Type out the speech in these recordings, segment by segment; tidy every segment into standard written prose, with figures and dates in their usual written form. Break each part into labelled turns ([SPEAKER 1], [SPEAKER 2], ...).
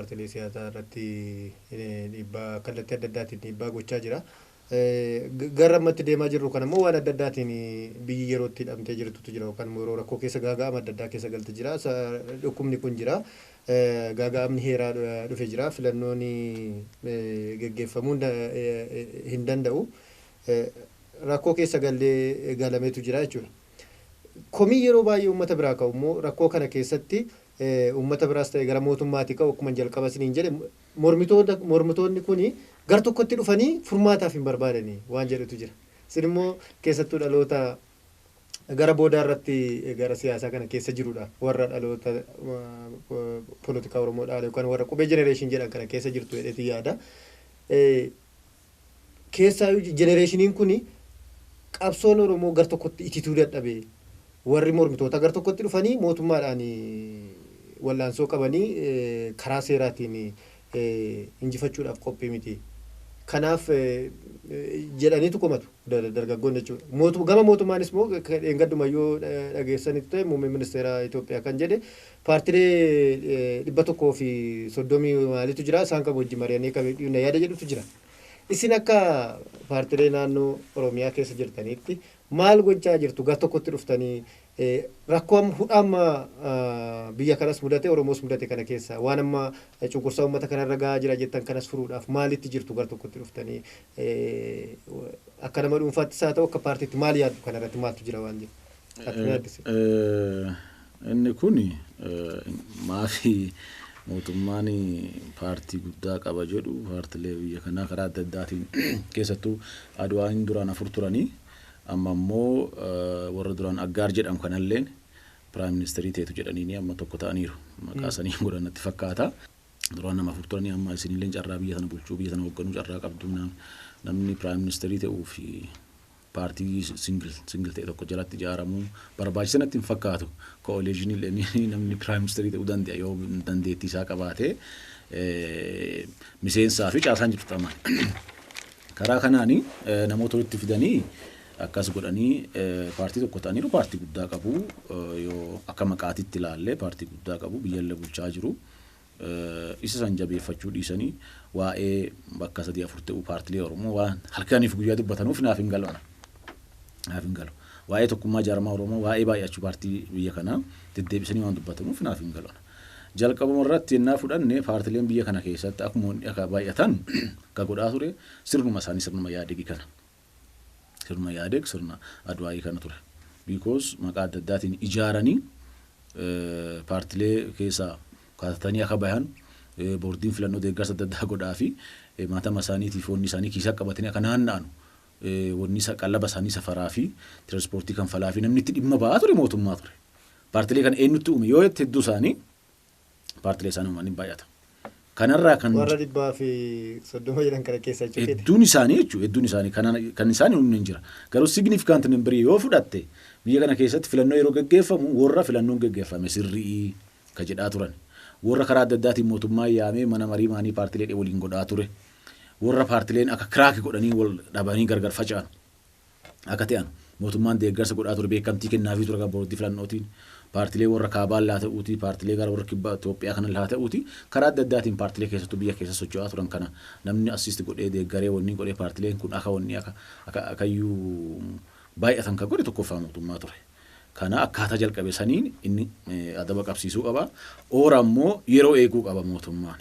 [SPEAKER 1] paartilee siyaasaa irratti dhiibbaa kallattii adda addaatiin dhiibbaa gochaa jira. Gara ammatti deemaa jirru kan ammoo waan adda addaatiin biyyi yerootti hidhamtee jirtutu jira yookaan yeroo rakkoo keessa gaaga'ama adda addaa keessa galte jira. Dhukkubni kun jira. Gaaga'amni heeraa dhufe jira. Filannoon geggeeffamuu hin danda'u. Rakkoo keessa gallee galameetu jira jechuudha. Komii yeroo baay'ee uummata biraa ka'u immoo rakkoo kana keessatti uummata biraas ta'e gara mootummaatti ka'u akkuma jalqaba isiniin jedhe mormitoonni kuni gar tokkotti dhufanii furmaataaf hin barbaadanii waan jedhutu jira. Isin immoo keessattuu dhaloota gara boodaa irratti gara siyaasaa kana keessa jirudha. Warra dhaloota poolitikaa Oromoodhaa yookaan warra qubee jenereeshin jedhan kana keessa jirtu jedheeti yaada. Keessaa jenereeshiniin kuni qabsoon Oromoo gar tokkotti itituu dadhabee warri mormitoota gar tokkotti dhufanii mootummaadhaan wallaansoo qabanii karaa seeraatiin injifachuudhaaf qophii miti. Kanaaf jedhaniitu komatu dargaggoonni jechuudha. Gama mootummaanis immoo gaddumayyuu dhageessanitti ta'e muummee ministeera Itoophiyaa kan jedhe paartilee 130 maalitu jira isaan kan wajjin mari'anii qabeenya yaada jedhutu jira. Isin akka paartilee naannoo Oromiyaa keessa jirtanitti maal gochaa jirtu gar tokkotti dhuftanii rakkoo hudhaama biyya kanas mudate Oromoos mudate kana keessa waan amma cunqursaa uummata kanarra gahaa jira jettan kanas furuudhaaf maalitti jirtu gar tokkotti dhuftanii akka nama dhuunfaattis haa ta'u akka paartiitti maal yaaddu kanarratti maaltu jira waan jedhu.
[SPEAKER 2] Inni kun maafi mootummaan paartii guddaa qaba jedhu paartilee biyya kanaa karaa adda addaatiin keessattuu Adwaan duraan afur turanii amma immoo warra duraan aggaar jedhamu kanallee piraayim ministeerii ta'etu jedhanii amma tokko ta'aniiru maqaa sanii godhannatti fakkaata. Duraan nama afur turanii amma isinillee carraa biyya sana bulchuu biyya sana hoogganuu carraa qabdu namni piraayim ministeerii ta'uu fi paartii singil ta'e tokko jalatti ijaaramuu barbaachisanatti hin fakkaatu. Kooliijinillee namni piraayim ministeerii ta'uu danda'a yoo dandeettii isaa qabaate miseensaa fi caasaan jirtu tamaan. Karaa kanaani namoota walitti fidanii akkas godhanii paartii tokko ta'aniiru paartii guddaa qabu yoo akka maqaatitti ilaalle paartii guddaa qabu biyyallee bulchaa jiru. Isa san jabeeffachuu dhiisanii waa'ee bakka 3-4 ta'uu paartilee Oromoo waan halkaniif guyyaa dubbatanuuf naaf hin galu. Waa'ee tokkummaa jaarmaa Oromoo waa'ee baay'achuu paartii biyya kanaa deddeebisanii waan dubbatanuuf naaf hin galu. Jalqabuma irratti yennaa fudhanne paartileen biyya kana keessatti akkuma akka baay'atan akka godhaa ture sirnuma isaanii sirnuma yaadegi kana. Sirna yaadeg sirna Adwaayii kana ture. Because maqaa adda addaatiin ijaaranii paartilee keessaa kaatanii akka bayan boordiin filannoo deeggarsa adda addaa godhaa fi maatama isaaniitiif foonni isaanii kiisaa qabatanii akka naanna'an wanni qallaba isaanii safaraa fi tiraanspoortii kanfalaa fi namni itti dhimma ba'aa ture mootummaa ture. Paartilee kana eenyutti uume yoo itti hedduu isaanii paartilee isaanii uumanii baay'ata. Kanarraa kan
[SPEAKER 1] warra 130 jedhan kana keessa jechuudha.
[SPEAKER 2] Hedduun isaanii kan isaanii humni hin jira. Garuu significant numberii yoo fudhatte biyya kana keessatti filannoo yeroo gaggeeffamu warra filannoon gaggeeffame sirrii ka jedhaa turan. Warra karaa adda addaatiin mootummaa yaamee mana marii maanii paartilee waliin godhaa ture. Warra paartileen akka kiraaki godhanii wal dhabanii gargar faca'an akka ta'an mootummaan deeggarsa godhaa ture beekamtii kennaafii ture boordii filannootiin. Paartilee warra kaabaan laa ta'uuti paartilee gara warra kibbaa Itoophiyaa kana laa ta'uuti karaa adda addaatiin paartilee keessattuu biyya keessa socho'aa turan kana namni asiisti godhee deeggaree wanni godhee paartileen kun akka wanni akayyuu baay'atan kan godhe tokkoffaa mootummaa ture. Kana akkaataa jalqabe saniin inni adaba qabsiisuu qaba. Oora immoo yeroo eeguu qaba mootummaan.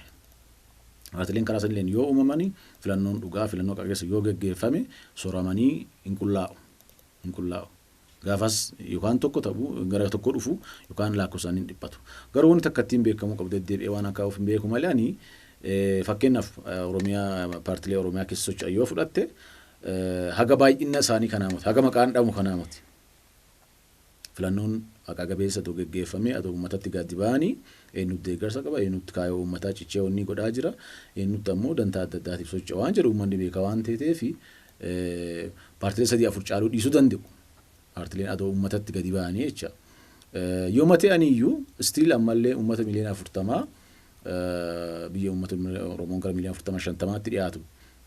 [SPEAKER 2] Paartileen karaa sanileen yoo uumamanii filannoon dhugaa filannoo qabeessa yoo gaggeeffame soramanii hin qullaa'u. Gaafas yookaan tokko ta'u gara tokko dhufu yookaan lakkoofsaan hin dhiphatu. Garuu wanti akka ittiin beekamu qabu deddeebi'ee waan akka of hin beeku malee ani fakkeenyaaf Oromiyaa paartilee Oromiyaa keessa socho'an yoo fudhatte haga baay'ina isaanii kanaa miti haga maqaan dhamu kanaa miti. Filannoon akka gabeessa ta'u gaggeeffamee atoo uummatatti gadi ba'anii eenyutti deeggarsa qaba eenyutti kaayoo uummataa cichee wanni godhaa jira eenyutti ammoo dantaa adda addaatiif socho'a waan jedhu uummanni beeka waan ta'eef paartilee 3-4 caaluu dhiisuu danda'u. Paartileen adoo uummatatti gadi ba'anii jecha. Yoo mate'aniyyuu stiil ammallee uummata miliyoona 40 biyya uummata Oromoon gara miliyoona 40-50tti dhiyaatu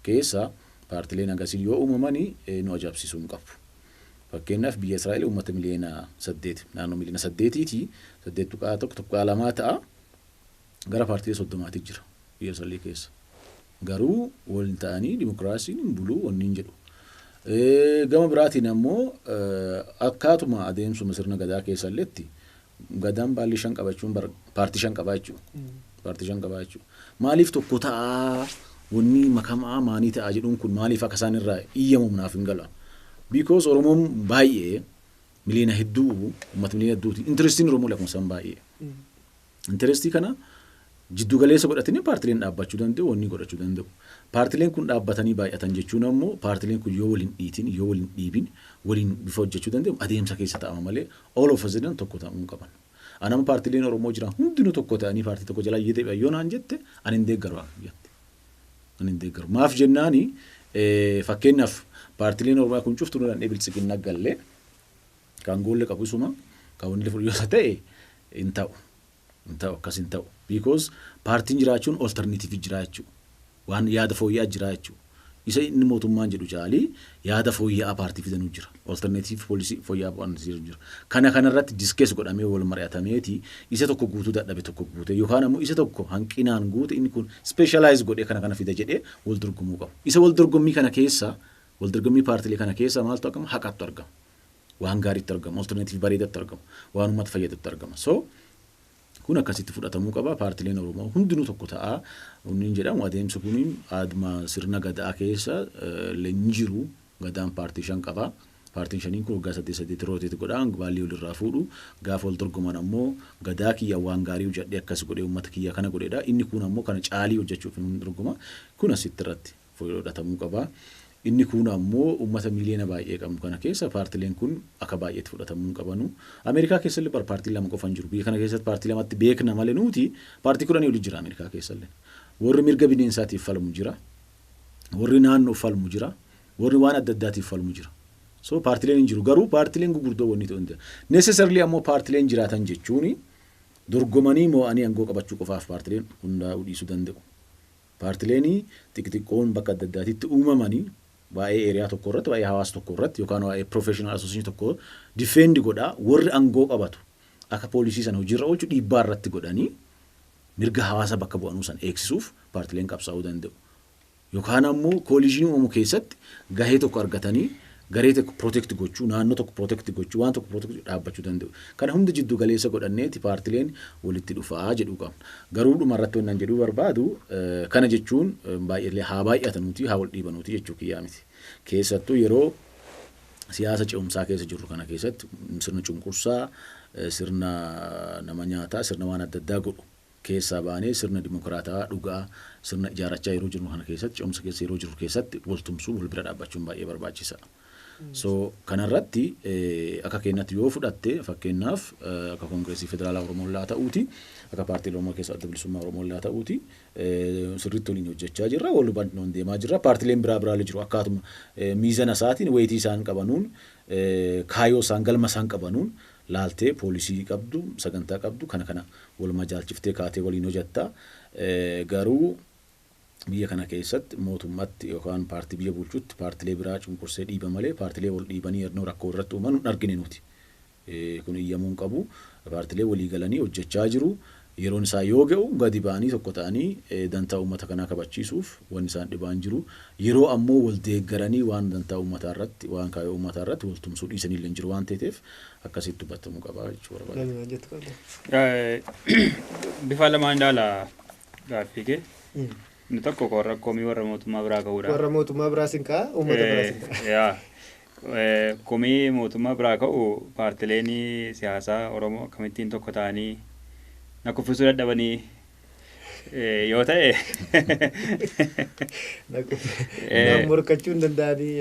[SPEAKER 2] keessa paartileen agasiin yoo uumamanii nu ajaa'ibsiisuu hin qabu. Fakkeenyaaf biyya Israa'el uummata miliyoona 8 naannoo miliyoona 8ti 8 tuqaa 1 tuqaa 2 ta'a. gara paartilee 30 jira biyya sallee keessa. Garuu waliin ta'anii dimokiraasiin hin buluu wanni hin jedhu. Gama biraatiin ammoo akkaatuma adeemsuma sirna gadaa keessa illeetti gadaan baalli 5 qabachuun paartii 5 qabaa jechuudha. Paartii 5 qabaa jechuudha. Maaliif tokko ta'aa wanni makamaa maanii ta'aa jedhuun kun maaliif akka isaan irraa iyyamuuf naaf hin gala. Because Oromoon baay'ee miliyoona hedduu uummata miliyoona hedduuti. Interestiin Oromoo lakkuma isaan baay'ee. Interestii kana jiddu galeessa godhatanii paartileen dhaabbachuu danda'u wanni godhachuu danda'u. Paartileen kun dhaabbatanii baay'atan jechuun ammoo paartileen kun yoo waliin dhiitin yoo waliin dhiibin waliin bifa hojjechuu danda'u adeemsa keessa ta'ama malee all of us tokko ta'uu qaban. Anama paartileen Oromoo jiran hundinuu tokko ta'anii paartii tokko jalaa iyyatee yoo naan jette ani hin deeggaru jette. Ani hin deeggaru. Maaf jennaani fakkeenyaaf paartileen Oromoo kun cuftu nuraan Biltsiginna gallee kan goolle qabusuma kan wanni furiyoosa ta'e hin ta'u. Hin ta'u akkas hin ta'u. Because paartiin jiraachuun alternative jiraachuu waan yaada fooyya'aa jiraachuu isa inni mootummaan jedhu caalii yaada fooyya'aa paartii fidanuu jira alternative policy fooyya'aa waan jira kana kanarratti diskees godhamee wal mari'atameeti isa tokko guutuu dadhabe tokko guute yookaan ammoo isa tokko hanqinaan guute inni kun specialize godhee kana fida jedhee wal dorgomuu qabu isa wal dorgommii kana keessa wal dorgommii paartilee kana keessa maaltu argama haqatu argama waan gaariitti argama alternative bareedatti argama waan uummata fayyadatti argama so kun akkasitti fudhatamuu qaba paartileen Oromoo hundinuu tokko ta'a wanni jedhamu adeemsa kuniin aadma sirna gadaa keessa leenjiru gadaan paartii 5 qaba paartiin 5 kun waggaa 8 rooteeti godhaan baalii walirraa fuudhu gaafa wal dorgoman ammoo gadaa kiyya waan gaarii hojjedhe akkas godhee uummata kiyya kana godheedha inni kun ammoo kana caalii hojjechuuf hin dorgoma kun asitti irratti fudhatamuu qaba inni kun ammoo uummata miliyoona baay'ee qabu kana keessa paartileen kun akka baay'eetti fudhatamuu qabanu Ameerikaa keessa illee paartii lama qofan jiru biyya kana keessatti paartii lamatti beekna malee nuti paartii 10 olii jira Ameerikaa keessa illee warri mirga bineensaatiif falmu jira warri naannoo falmu jira warri waan adda addaatiif falmu jira so paartileen hin jiru garuu paartileen gurguddoo wanni ta'u necessarily ammoo paartileen jiraatan jechuuni dorgomanii mo'anii aangoo qabachuu qofaaf paartileen hundaa'uu dhiisuu danda'u paartileen xixiqqoon bakka adda addaatitti uumamanii waa'ee area tokko irratti waa'ee hawaasa tokko irratti yookaan waa'ee professional association tokko defend godhaa warri aangoo qabatu akka poolisii sana hojiirra oolchuu dhiibbaa irratti godhanii mirga hawaasa bakka bu'anuu san eegsisuuf paartileen qabsaa'uu danda'u yookaan ammoo kooliishinii uumamuu keessatti gahee tokko argatanii garee tokko protect gochuu naannoo tokko protect gochuu waan tokko protect dhaabbachuu danda'u kana hunda jiddu galeessa godhanneeti paartileen walitti dhufaa jedhu qabu garuu dhuma irratti wannan jedhuu barbaadu kana jechuun baay'ee haa baay'atanuuti haa wal dhiibanuuti jechuu kiyyaa miti keessattuu yeroo siyaasa ce'umsaa keessa jirru kana keessatti sirna cunqursaa sirna nama nyaataa sirna waan adda addaa godhu keessaa baanee sirna dimokiraataa dhugaa sirna ijaarachaa yeroo jirru kana keessatti ce'umsa keessa yeroo jirru keessatti waltumsuu wal bira dhaabbachuun baay'ee barbaachisaadha. So kanarratti akka keenyatti yoo fudhatte fakkeenyaaf akka koongireesii federaalaa Oromoo laa ta'uuti akka paartii Oromoo keessa adda bilisummaa Oromoo laa ta'uuti sirriitti waliin hojjechaa jirra wal hubannoon deemaa jirra paartileen biraallee jiru akkaatuma miizana isaatiin wayitii isaan qabanuun kaayoo isaan galma isaan qabanuun laaltee poolisii qabdu sagantaa qabdu kana wal majaalchiftee kaatee waliin hojjetta garuu biyya kana keessatti mootummaatti yookaan paartii biyya bulchuutti paartilee biraa cunqursee dhiiba malee paartilee wal dhiibanii yeroo rakkoo irratti uuman argine nuti kun iyyamuun qabu paartilee walii galanii hojjechaa jiru yeroon isaa yoo ga'u gadi ba'anii tokko ta'anii dantaa uummata kanaa kabachiisuuf waan isaan dhibaan jiru yeroo ammoo wal deeggaranii waan dantaa uummataa irratti waan kaayoo uummataa irratti wal tumsuu dhiisanii illee jiru waan ta'eef akkasitti hubatamuu qaba jechuudha.
[SPEAKER 3] Bifa lamaan ilaala gaaffii kee. Inni tokko korra komii warra mootummaa biraa ka'uudha.
[SPEAKER 1] Warra mootummaa biraa sin ka'a uummata biraa sin ka'a.
[SPEAKER 3] Komii mootummaa biraa ka'u paartileen siyaasaa Oromoo akkamittiin tokko ta'anii na kuffisuu dadhabanii yoo ta'e.
[SPEAKER 1] Na morkachuu hin danda'anii.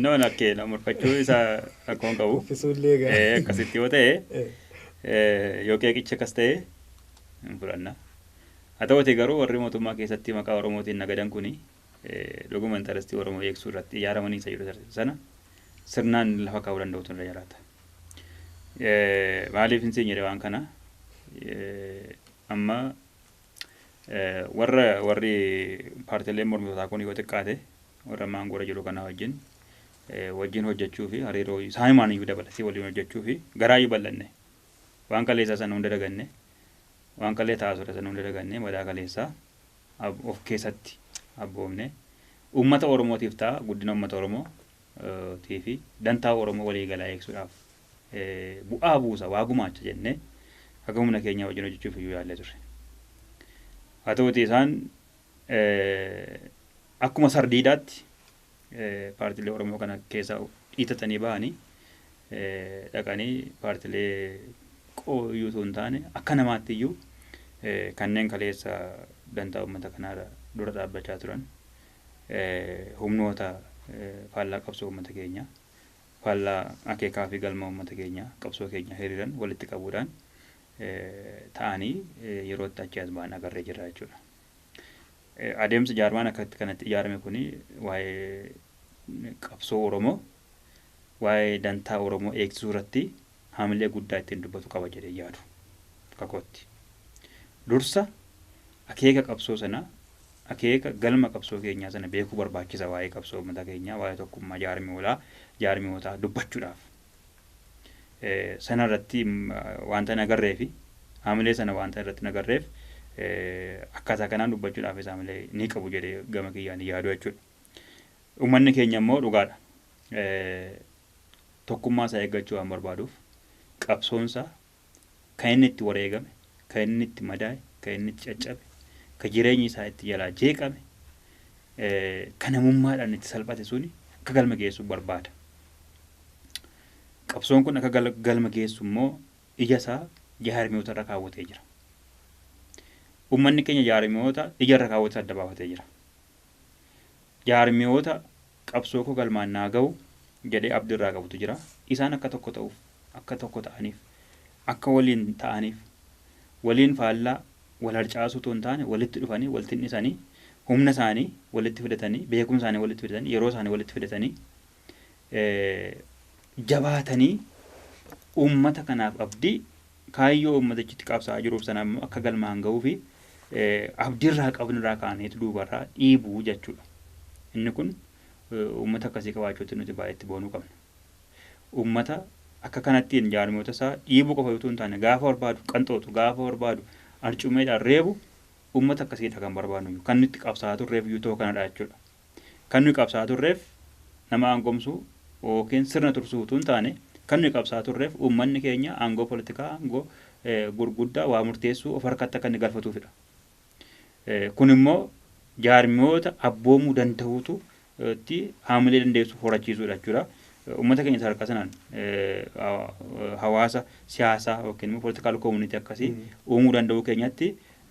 [SPEAKER 3] No nakkee na morkachuu isaa rakkoon qabu.
[SPEAKER 1] Kuffisuu illee ga'a.
[SPEAKER 3] Akkasitti yoo ta'e yoo qeeqicha akkas ta'e hin fudhanna. Haa ta'uutii garuu warri mootummaa keessatti maqaa Oromootiin nagadan kuni dhuguma intarestii Oromoo eegsuu irratti ijaaramanii isa jiru sana sirnaan lafa kaa'uu danda'utu irra jiraata. Maaliif hin seenyere waan kana amma warri paartileen mormitootaa kun yoo xiqqaate warra maangoora jiru kana wajjin hojjechuu fi hariiroo isaan iyyuu dabalatee waliin hojjechuu fi garaa iyyuu bal'anne waan kaleessaa sana hunda daganne waan kallee taasisa sana hunda dagannee madaa kaleessaa of keessatti abboomne uummata Oromootiif ta'a guddina uummata Oromoo fi dantaa Oromoo walii galaa eegsuudhaaf bu'aa buusa waa gumaacha jennee akka humna keenya wajjin hojjechuuf iyyuu yaallee turre. Haa ta'uutii isaan akkuma sardiidaatti paartilee Oromoo kana keessa dhiitatanii bahanii dhaqanii paartilee qooyyuu osoo hin taane akka namaatti iyyuu kanneen kaleessa dantaa uummata kanaa dura dhaabbachaa turan humnoota faallaa qabsoo uummata keenyaa faallaa akeekaa fi galma uummata keenyaa qabsoo keenya hiriiran walitti qabuudhaan ta'anii yeroo itti achi as ba'an agarree jirra jechuudha. Adeemsa jaarmaan akkatti kanatti ijaarame kuni waa'ee qabsoo Oromoo waa'ee dantaa Oromoo eegsisuu irratti haamilee guddaa ittiin dubbatu qaba jedhee yaadu kakootti. Dursa akeeka qabsoo sana akeeka galma qabsoo keenyaa sana beekuu barbaachisa waa'ee qabsoo uummata keenyaa waa'ee tokkummaa jaarmiyootaa dubbachuudhaaf. Sana irratti wanta nagarree fi haamilee sana wanta irratti nagarreef akkaataa kanaan dubbachuudhaaf haamilee ni qabu jedhee gama kiyyaan yaadu jechuudha. Uummanni keenya immoo dhugaadha. Tokkummaa isaa eeggachuu waan barbaaduuf qabsoonsaa kan inni itti wareegame, kan inni itti madaa'e, kan inni itti caccabe, kan jireenyi isaa itti jalaa jeeqame, kan namummaadhaan itti salphate suni akka galma geessu barbaada. Qabsoon kun akka galma geessu immoo ija isaa jaarmiyoota irra kaawwatee jira. Uummanni keenya jaarmiyoota ija irra kaawwatee adda baafatee jira. Jaarmiyoota qabsoo koo galmaan naa ga'u jedhee abdii irraa qabutu jira. Isaan akka tokko ta'uuf, akka tokko ta'aniif, akka waliin ta'aniif, waliin faallaa wal harcaasuu otoo hin taane walitti dhufanii, walitti dhisanii, humna isaanii walitti fidatanii, beekumsa isaanii walitti fidatanii, yeroo isaanii walitti fidatanii, jabaatanii uummata kanaaf abdii kaayyoo uummatichi qabsaa'aa jiruuf sana immoo akka galmaan ga'uu fi abdii irraa qabnu irraa kaaneetu duubarraa dhiibuu jechuudha. Inni kun uummata akkasii qabaachuutti nuti baay'eetti boonuu qabna. Uummata akka kanattiin jaarmiyoota isaa dhiibuu qofa yoo hin taane gaafa barbaadu qanxootu gaafa barbaadu arcumeedhaan reebu uummata akkasiidha kan barbaadnu kan nuti qabsaa'aa turreef iyyuu ta'uu kanadha jechuudha. Kan nuti qabsaa'aa turreef nama aangomsuu yookiin sirna tursuu utuu hin taane kan nuti qabsaa'aa turreef uummanni keenya aangoo poolitikaa aangoo gurguddaa waa murteessuu of harkatti akka inni galfatuufidha. Kun immoo jaarmiyoota abboomuu danda'uutu haamilee dandeessu horachiisuudha jechuudha. Uummata keenya sadarkaa sanaan hawaasa siyaasaa yookiin immoo poolitikaal koomunitii akkasii uumuu danda'uu keenyatti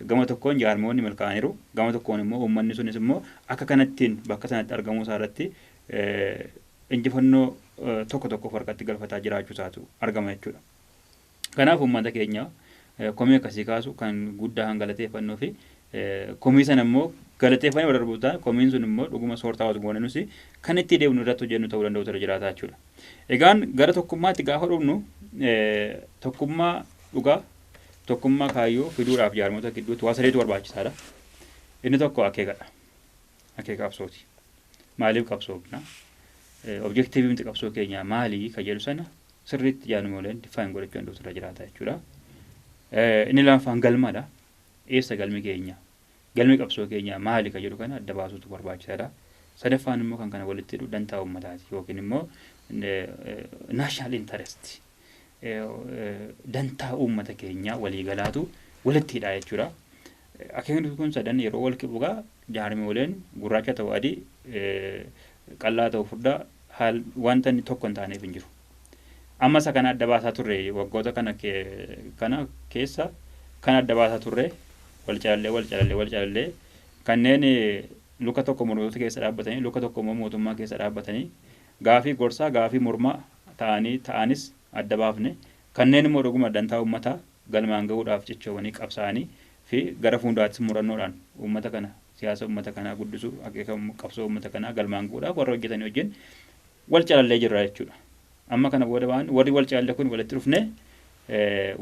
[SPEAKER 3] gama tokkoon jaarmiyoonni milkaa'aniiru gama tokkoon immoo uummanni sunis immoo akka kanattiin bakka sanatti argamuu isaa irratti injifannoo tokko tokko of harkatti galfataa jiraachuu isaatu argama jechuudha. Kanaaf uummata keenya komii akkasii kaasu kan guddaa hangalateeffannoo fi komii sana immoo galateeffanii wal darbuutaan komiin sun immoo dhuguma soortaa wasu goonanus kan itti deemnu irratti hojjennu ta'uu danda'u tura jiraata jechuudha. Egaan gara tokkummaatti gaafa dhufnu tokkummaa dhugaa tokkummaa kaayyoo fiduudhaaf jaarmiyoota gidduutti waa sadeetu barbaachisaadha. Inni tokko akeekadha. Akeeka qabsooti. Maaliif qabsoofna? Objektiivimti qabsoo keenyaa maalii kan jedhu sana sirriitti jaarmiyooleen difaayin godhachuu danda'u tura jiraata jechuudha. Inni lammaffaan galmadha. Eessa galmi keenya? Galmi qabsoo keenyaa maali kan jedhu kana adda baasuutu barbaachisaadha. Sadaffaan immoo kan kana walitti hidhu dantaa uummataati yookiin immoo naashinaal intarest dantaa uummata keenyaa waliigalaatu walitti hidha jechuudha. Akeekni kun sadan yeroo wal qibugaa jaarmiyooleen gurraacha ta'uu adii qal'aa ta'uu furdaa wanta inni tokko hin taaneef hin jiru. Amma isa kana adda baasaa turre waggoota kana keessa kan adda baasaa turre wal caalallee kanneen luka tokko mormitoota keessa dhaabbatanii luka tokko immoo mootummaa keessa dhaabbatanii gaafii gorsaa gaafii mormaa ta'anis adda baafne kanneen immoo dhuguma dantaa uummataa galmaan gahuudhaaf jechoowwanii qabsaa'anii fi gara fuulduraattis murannoodhaan uummata kana siyaasa uummata kanaa guddisuu akeeka qabsoo uummata kanaa galmaan gahuudhaaf warra hojjetanii wajjin wal caalallee jirra jechuudha. Amma kana booda warri wal caalle kun walitti dhufne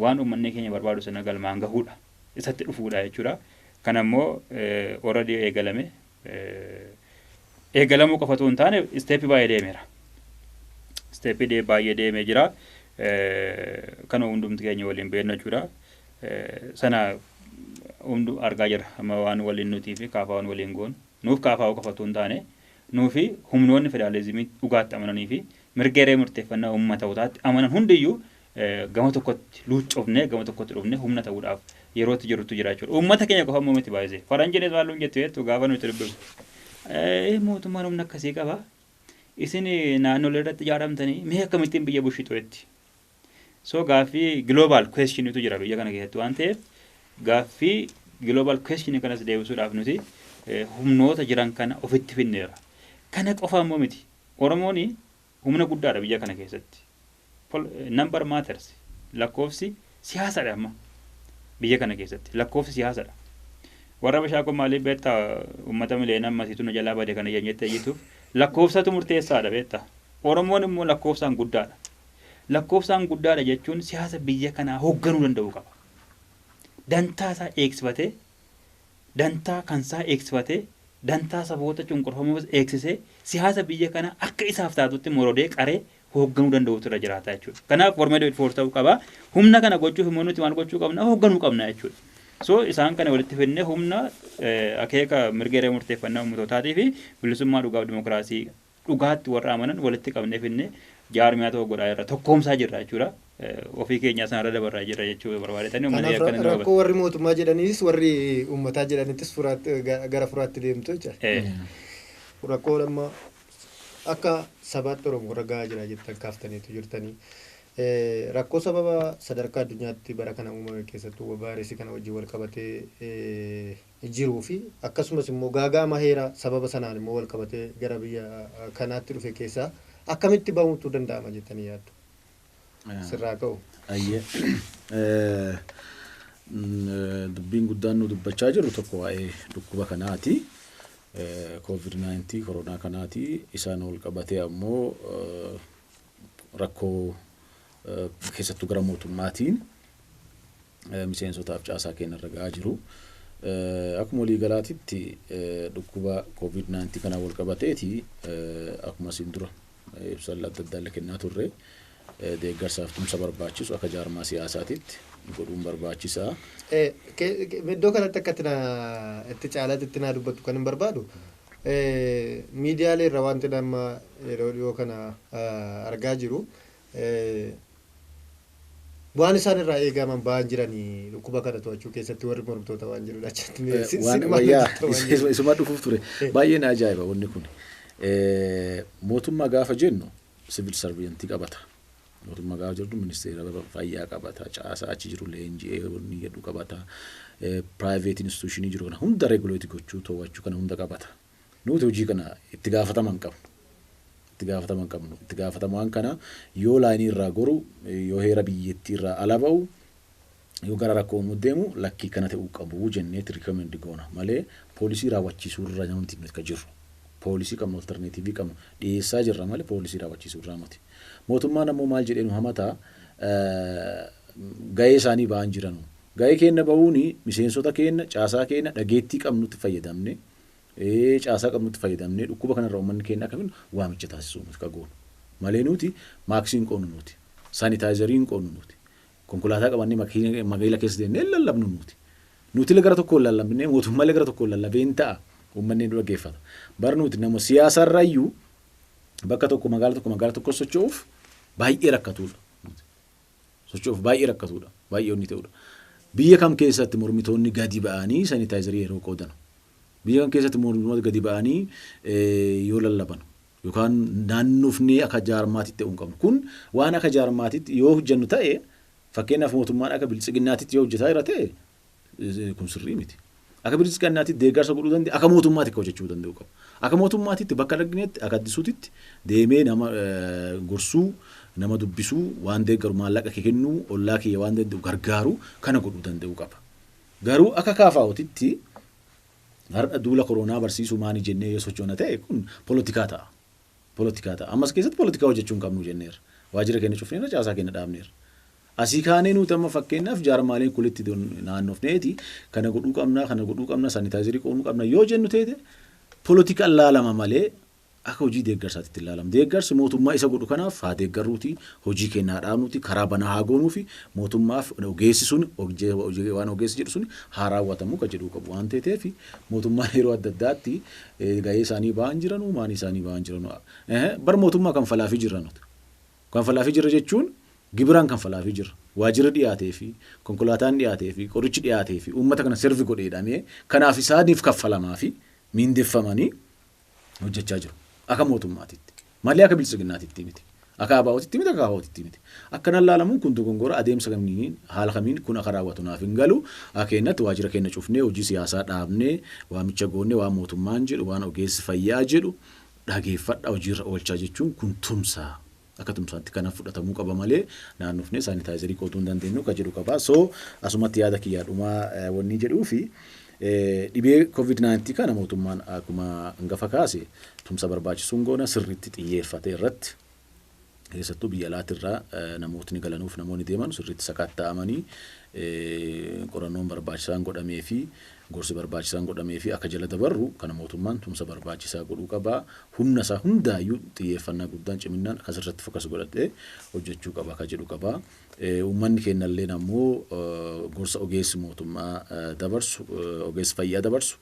[SPEAKER 3] waan uummanni keenya barbaadu sana galmaan gahuudha. Isatti dhufuudha jechuudha. Kana immoo already eegalamuu qofa otoo hin taane isteeppii baay'ee deemeera. Isteeppii baay'ee deemee jira. Kan hundumti keenya waliin beekna jechuudha. Sana hundu argaa jira amma waan waliin nutii fi kaafaa waliin goon nuuf kaafaa qofatu hin taane nuufi humnoonni federaalizimii dhugaatti amananii fi mirga hiree murteeffannaa uummata utaatti amanan hundiyyuu gama tokkotti luuccofnee gama tokkotti dhufnee humna ta'uudhaaf yerootti jirutu jira jechuudha. Uummata keenya qofa immoo miti baay'isee faranjiinis waan luun jettu gaafa nuti dubbifnu mootummaan humna akkasii qaba isin naannolee irratti ijaaramtanii mee akkamittiin biyya bushitu jetti. So gaaffii global question tu jira biyya kana keessatti waan ta'eef gaaffii global question kanas deebisuudhaaf nuti humnoota jiran kana ofitti finneera. Kana qofa immoo miti. Oromoon humna guddaadha biyya kana keessatti. Number matters. Lakkoofsi siyaasadha amma biyya kana keessatti. Lakkoofsi siyaasadha. Warra bashaaqoo maaliif beektaa uummata mileenaa masiitu nu jalaa bade kana jennee jettuuf lakkoofsatu murteessaadha beektaa. Oromoon immoo lakkoofsaan guddaadha. Lakkoofsaan guddaadha jechuun siyaasa biyya kanaa hoogganuu danda'u qaba. Dantaa isaa eegsifatee, dantaa kansaa eegsifatee, dantaa saboota cunqurfamoo eegsisee siyaasa biyya kanaa akka isaaf taatutti morodee qaree hoogganuu danda'utu irra jiraata jechuudha. Kanaaf formedii force ta'uu qaba. Humna kana gochuuf immoo nuti maal gochuu qabna? Hoogganuu qabna jechuudha. So isaan kana walitti fidnee humna akeeka mirga hiree murteeffannaa uummatootaa fi bilisummaa dhugaaf dimokiraasii dhugaatti warra amanan walitti qabnee fidnee jaarmiyaa ta'uu godhaa irra tokkoomsaa jirra jechuudha. Ofii keenya sanarra dabarraa jira jechuudha barbaadetanii uummanni akka inni
[SPEAKER 1] rakkoo warri mootummaa jedhaniis warri uummataa jedhanittis gara furaatti deemtu jechuudha. Rakkoo amma akka sabaatti Oromoo ragaa jira jettan kaaftaniitu jirtanii. Rakkoo sababa sadarkaa addunyaatti bara kana uumame keessattuu vaayirasii kana wajjin wal qabatee jiruu fi akkasumas immoo gaaga'ama heera sababa sanaan immoo wal qabatee gara biyya kanaatti dhufe keessaa akkamitti bahuutu danda'ama jettanii yaaddu? Sirraa ka'u.
[SPEAKER 2] Dubbiin guddaan nu dubbachaa jirru tokko waa'ee dhukkuba kanaati. COVID-19 koronaa kanaati. Isaan wal qabatee ammoo rakkoo keessattuu gara mootummaatiin miseensotaaf caasaa keenya irra gahaa jiru. Akkuma walii galaatitti dhukkuba COVID-19 kana wal qabateeti akkuma isin dura ibsa adda addaa kennaa turre deeggarsaaf tumsa barbaachisu akka jaarmaa siyaasaatitti godhuun barbaachisaa.
[SPEAKER 1] Iddoo kanatti akka itti caalaatti itti naa dubbattu kan hin barbaadu miidiyaalee irra wanti amma yeroo dhiyoo kana argaa jiru waan isaan irraa eegaman ba'an jiranii dhukkuba kana to'achuu keessatti warri mormitoota waan jirudha.
[SPEAKER 2] Isuma dhufuuf ture baay'een ajaa'iba wanni kun. Mootummaa gaafa jennu civil servantii qabata. Mootummaa gaafa jennu ministeera fayyaa qabata. Caasaa achi jiru leenji'ee wanni jedhu qabata. Private institutionii jiru kana hunda regulate gochuu to'achuu kana hunda qabata. Nuti hojii kana itti gaafataman qabnu. Itti gaafatamaan kana yoo laayinii irraa goru yoo heera biyyattii irraa ala ba'u yoo gara rakkoo deemu lakkii kana ta'uu qabu jenneetti recommend goona malee poolisii raawwachiisuu irra namni akka jirru poolisii qabnu alternatiivii qabnu dhiyeessaa jirra malee poolisii raawwachiisuu irraa miti. Mootummaan ammoo maal jedhee nu hamataa gahee isaanii ba'an jiranu. Gahee keenya ba'uuni miseensota keenya caasaa keenya dhageettii qabnutti fayyadamne. Caasaa qabnutti fayyadamnee dhukkuba kanarra uummanni keenya akka finnu waamicha taasisuu nuti qagoonu. Malee nuti maaksiin qoonnu nuti. Saanitaayizariin qoonnu nuti. Konkolaataa qabannee magaalaa keessa deemnee lallabnu nuti. Nuti gara tokkoon lallabnee mootummaalee gara tokkoon lallabeen ta'a uummanni nu dhaggeeffata. Bara nuti nama siyaasarraayyuu bakka tokko magaala tokko socho'uuf baay'ee rakkatuudha. Socho'uuf baay'ee rakkatuudha. Baay'ee onni ta'uudha. Biyya kam keessatti mormitoonni gadi ba'anii saanitaayizarii yeroo qoodan. Biyya kan keessatti mormitoota gadi ba'anii yoo lallaban yookaan naannoofnee akka jaarmaatitti ta'uu qabnu. Kun waan akka jaarmaatitti yoo hojjennu ta'e fakkeenyaaf mootummaan akka bilchiginnaatitti yoo hojjetaa jira ta'e kun sirrii miti. Akka bilchiginnaatitti deeggarsa godhuu danda'e akka mootummaatti akka hojjechuu danda'u qabu. Akka mootummaatitti bakka dhagneetti akka addisuutitti deemee nama gorsuu nama dubbisuu waan deeggaru maallaqa kennuu ollaa kiyya waan danda'u gargaaru kana godhuu danda'u qaba. Garuu akka kaafaa'otitti har'a duula koronaa barsiisuu maanii jennee yoo sochoona ta'e kun poolitikaa ta'a. Ammas keessatti poolitikaa hojjechuu hin qabnu jenneera. Waajjira keenya cufneera caasaa keenya dhaabneera. Asii kaanee nuti amma fakkeenyaaf jaarmaaleen kulitti naannofneeti kana godhuu qabna saanitaayizarii qoonnuu qabna yoo jennu ta'e poolitikaan laalama malee akka hojii deeggarsaatti ilaalamu. Deeggarsi mootummaa isa godhu kanaaf haa deeggarruuti, hojii kennaa dhaanuuti, karaa banaa haa goonuufi mootummaaf ogeessi sun waan ogeessi jedhu sun haa raawwatamu kan jedhu qabu waan ta'eef mootummaan yeroo adda addaatti gahee isaanii ba'an jiranu maanii isaanii ba'an jiranu. Bar mootummaa kan falaafii jirranuti. Kan falaafii jirra jechuun gibiraan kan falaafii jirra. Waajjirri dhiyaatee fi konkolaataan dhiyaatee fi qorichi dhiyaatee fi uummata kana sirvi godheedhamee kanaaf isaaniif kaffalamaa fi miindeffamanii hojjechaa jiru. Akka mootummaatitti malee akka bilchiginnaatitti miti, akka abaa'ootitti miti, akka abaa'ootitti miti. Akkanaan laalamuun kun dogongora adeemsa kamiin haala kamiin kun akka raawwatu naaf hin galu. Akeenyatti waajjira keenya cufnee hojii siyaasaa dhaabnee waamicha goonnee waan mootummaan jedhu waan ogeessi fayyaa jedhu dhageeffadha hojiirra oolchaa jechuun kun tumsaa akka tumsaatti kanaaf fudhatamuu qaba malee naannofnee saanitaayizarii qotuu hin dandeenyu kan jedhu qaba. So asumatti yaada kiyyaadhumaa wanni jedhuu fi dhibee COVID-19 kana mootummaan akkuma hangafa kaase tumsa barbaachisuun goona sirriitti xiyyeeffate irratti keessattuu biyya alaatirraa namootni galanuuf namoonni deeman sirriitti sakatta'amanii qorannoon barbaachisaan godhamee fi gorsi barbaachisaan godhamee fi akka jala dabarru kana mootummaan tumsa barbaachisaa godhuu qaba. Humna isaa hundaayyuu xiyyeeffannaa guddaan ciminaan akkasirratti fokas godhatee hojjechuu qaba akka jedhu qaba. Uummanni keenyallee ammoo gorsa ogeessi mootummaa dabarsu ogeessi fayyaa dabarsu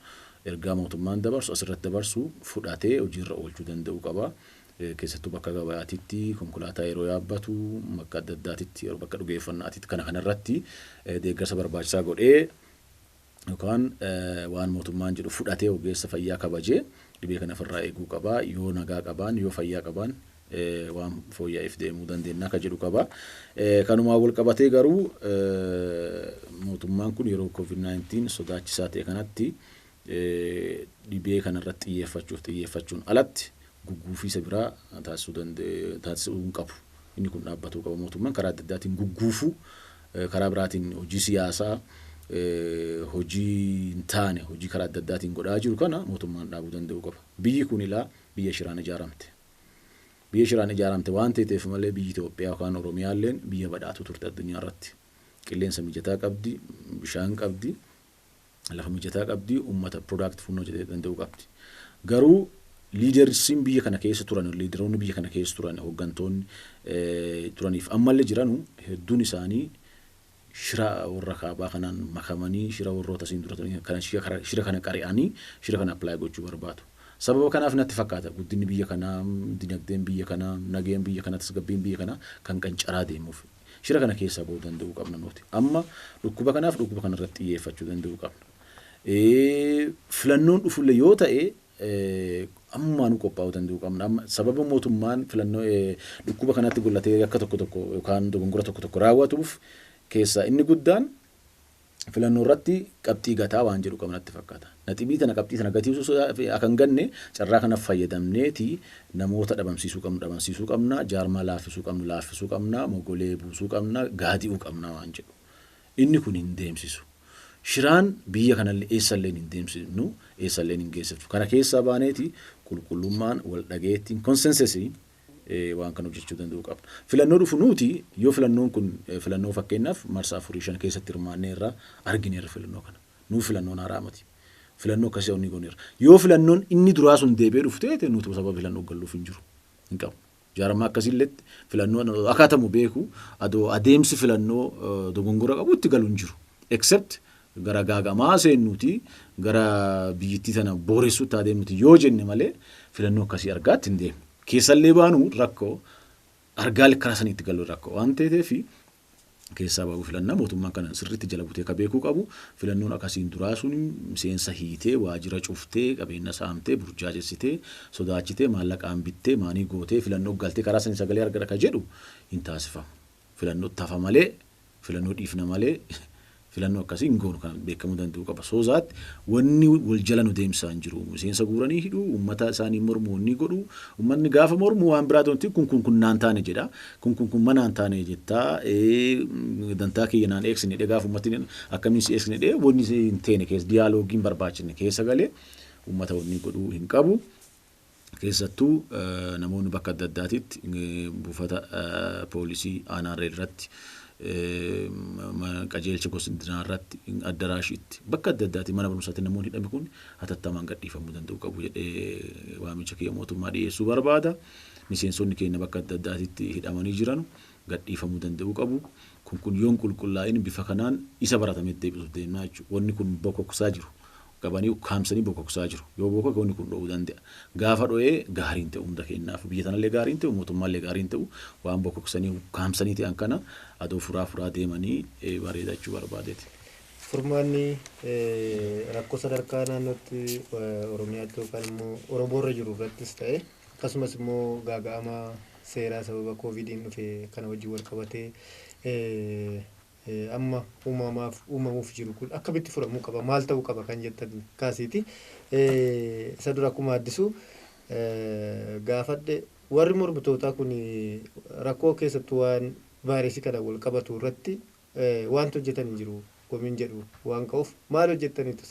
[SPEAKER 2] ergaa mootummaan dabarsu asirratti dabarsu fudhatee hojiirra oolchuu danda'uu qaba. Keessattuu bakka gabaatitti konkolaataa yeroo yaabbatu bakka adda addaatitti yeroo bakka dhugeeffannaatitti kanarratti deeggarsa barbaachisaa godhee yookaan waan mootummaan jedhu fudhatee ogeessa fayyaa kabajee dhibee kana ofirraa eeguu qaba. Yoo nagaa qabaan yoo fayyaa qabaan waan fooyya'eef deemuu dandeenya akka jedhu qaba. Kanumaa wal qabatee garuu mootummaan kun yeroo COVID-19 sodaachisaa ta'e kanatti dhibee kanarratti xiyyeeffachuun alatti gugguufisa biraa taasisuu hin qabu. Inni kun dhaabbatuu qaba. Mootummaan karaa adda addaatiin gugguufuu karaa biraatiin hojii siyaasaa hojii hin taane hojii karaa adda addaatiin godhaa jiru kana mootummaan dhaabuu danda'uu qaba. Biyyi kun ilaa biyya shiraan ijaaramte. Biyya shiraan ijaaramte waan ta'eef malee biyyi Itoophiyaa yookaan Oromiyaalleen biyya badhaatu turte addunyaa irratti. Qilleensa mijataa qabdi, bishaan qabdi, lafa mijataa qabdi, uummata product funnoo jedhee danda'uu qabdi. Garuu liidersiin biyya kana keessa turan, liideroonni biyya kana keessa turan, hooggantoonni turaniif ammallee jiranu hedduun isaanii shira warra kaabaa kanaan makamanii shira warroota siin duratanii kana shira kana qari'anii shira kana apply gochuu barbaadu. Sababa kanaaf natti fakkaata guddinni biyya kanaa, dinagdeen biyya kanaa, nageen biyya kanaa, tasgabbiin biyya kanaa kan qancaraa deemuuf shira kana keessaa ba'uu danda'uu qabna nuti. Amma dhukkuba kanaaf dhukkuba kanarratti xiyyeeffachuu danda'uu qabna. Filannoon dhufullee yoo ta'e ammaan qophaa'uu danda'uu qabna. Sababa mootummaan filannoo dhukkuba kanatti gollatee akka tokko yookaan dogongora tokko raawwatuuf keessaa inni guddaan filannoo irratti qabxii gataa waan jedhu qabnatti fakkaata. Naxibii tana qabxii tana gatiisuu akka hin ganne carraa kanaaf fayyadamneeti namoota dhabamsiisuu qabna, jaarmaa laaffisuu qabna, mogolee buusuu qabna, gaadi'uu qabna waan jedhu. Inni kun hin deemsisu. Shiraan biyya kanallee eessallee hin deemsifnu, eessallee hin geessifnu. Kana keessaa baaneeti qulqullummaan wal dhageettiin konsensesii waan kan hojjechuu danda'uu qabna. Filannoo dhufu nuti yoo filannoon kun filannoo fakkeenyaaf marsaa 4-5 keessatti hirmaannee irraa argineerra filannoo kana. Nuu filannoon haaraa miti. Filannoo akkasii onni gooneerra. Yoo filannoon inni duraa sun deebi'ee dhufu ta'e nuti sababa filannoo galluuf hin jiru. Hin qabu. Jaarmaa akkasiillee filannoon akkaatamu beeku adoo adeemsi filannoo dogongora qabu itti galu hin jiru. Except gara gaagamaa seennuuti gara biyyittii tana booressuutti adeemnuti yoo jenne malee filannoo akkasii argaatti hin deemnu. Keessallee baanu rakkoo argaa karaa saniitti galu rakkoo waan ta'eef keessaa bahu filannaa mootummaan kana sirriitti jala butee ka beekuu qabu filannoon akkasiin duraa sun miseensa hiitee waajjira cuftee qabeenya saamtee burjaajessitee sodaachitee maallaqaan bittee maanii gootee filannoo galtee karaa sanii sagalee argata ka jedhu hin taasifamu. Filannoo tafa malee filannoo dhiifna malee filannoo akkasii hin goonu kan beekamuu danda'u qaba. Soozaatti wanni wal jala nu deemsaa hin jiru. Miseensa guuranii hidhuu, uummata isaanii mormuu ni godhu. Uummanni gaafa mormuu waan biraa ta'utti kun naan taane jedha. Kun manaan taane jettaa dantaa kiyya naan eegsine gaafa uummatni akkamiin si eegsine wanni hin teene keessa diyaaloogiin barbaachifne keessa galee uummata wanni godhuu hin qabu. Keessattuu namoonni bakka adda addaatitti buufata poolisii aanaa irratti qajeelcha godinaa irratti addaraashiitti bakka adda addaatti mana barumsaatti namoonni hidhame kun hatattamaan gadhiifamuu danda'u qabu jedhee waamicha kiyya mootummaa dhiyeessuu barbaada. Miseensonni keenya bakka adda addaatti hidhamanii jiran gadhiifamuu danda'u qabu. Kun yoon qulqullaa'in bifa kanaan isa baratamee deebisuuf deemnaa jechuudha. Wanni kun bokoksaa jiru. Qabanii kaamsanii bokoksaa jiru. Yoo bokoka wanni kun dho'uu danda'a. Gaafa dho'ee gaariin ta'u hunda kennaaf biyya tanallee gaariin ta'u mootummaallee gaariin ta'u waan bokoksanii kaamsanii ta'an kana adoo furaa deemanii bareedachuu barbaadeeti.
[SPEAKER 1] Furmaanni rakkoo sadarkaa naannootti Oromiyaatti yookaan immoo Oromoorra jiru irrattis ta'e akkasumas immoo gaaga'ama seeraa sababa koovidiin dhufe kana wajjin wal qabatee amma uumamuuf jiru kun akkamitti furamuu qaba maal ta'uu qaba kan jettan kaasiiti. Isa dura akkuma addisu gaafadhe warri mormitootaa kun rakkoo keessattuu waan vaayirasii kana wal qabatu irratti waanta hojjetan hin jiru komiin jedhu waan ka'uuf maal hojjettaniitu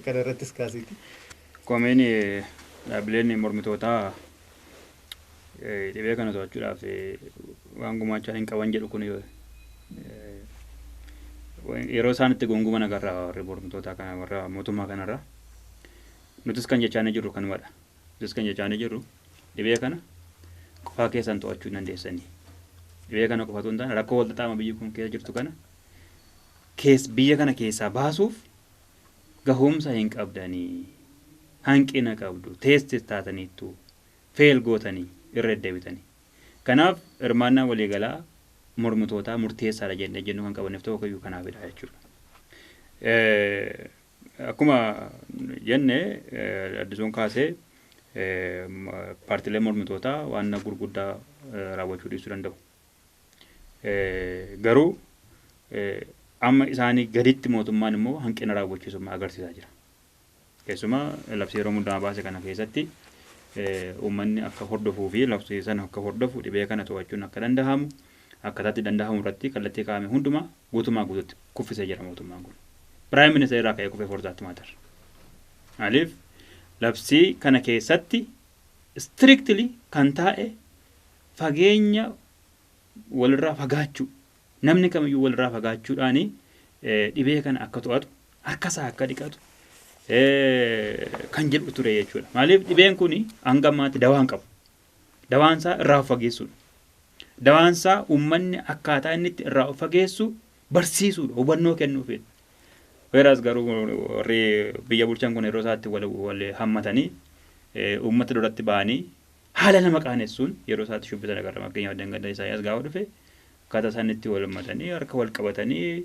[SPEAKER 1] kana irrattis kaasiiti.
[SPEAKER 3] Komiin dhaabbileen mormitootaa dhibee kana to'achuudhaaf waan gumaachaa hin qaban jedhu kun yeroo isaan itti gonguman agarra warri mormitootaa kana warra mootummaa kanarra nutis kan jechaa jirru kanumadha. Nutis kan jechaa jirru dhibee kana qofaa keessan to'achuu dandeessanii. Dhibee kana qofatu hin taane rakkoo wal xaxaama biyyi kun keessa jirtu kana biyya kana keessaa baasuuf gahumsa hin qabdanii hanqina qabdu teestis taataniittu feel gootanii irra deebitanii. Kanaaf hirmaannaa waliigalaa mormitootaa murteessaadha jennee jennu kan qabanneef ta'uu iyyuu kanaafidha jechuudha. Akkuma jenne addisuun kaasee paartiilee mormitootaa waan gurguddaa raawwachuu dhiisuu danda'u. Garuu amma isaanii gaditti mootummaan immoo hanqina raawwachiisummaa agarsiisaa jira. Keessumaa labsii yeroo hundaa baase kana keessatti uummanni akka hordofuu fi labsii sana akka hordofu dhibee kana to'achuun akka danda'amu akkataatti danda'amu irratti kallattii kaa'ame hundumaa guututti kuffisee jira mootummaan kun. Piraayim Ministeera irraa ka'ee kufee forzaatti maatar. Maaliif labsii kana keessatti strictly kan taa'e fageenya walirraa fagaachuu namni kamiyyuu walirraa fagaachuudhaan dhibee kana akka to'atu harkasaa akka dhiqatu kan jedhu ture jechuudha. Maaliif dhibeen kun hanga ammaatti dawaa hin qabu. Dawaansaa irraa fageessuudha. Dawaansaa uummanni akkaataa inni itti irraa fageessu barsiisuudha. Hubannoo kennuufidha. Whereas garuu warri biyya bulchan kun yeroo isaatti wal hammatanii uummata duratti ba'anii haala nama qaanessuun yeroo isaatti shubbisan agarra. Fakkeenyaaf dangaddaa Isaayyaas gaafa dhufe akkaataa isaan itti wal hammatanii harka wal qabatanii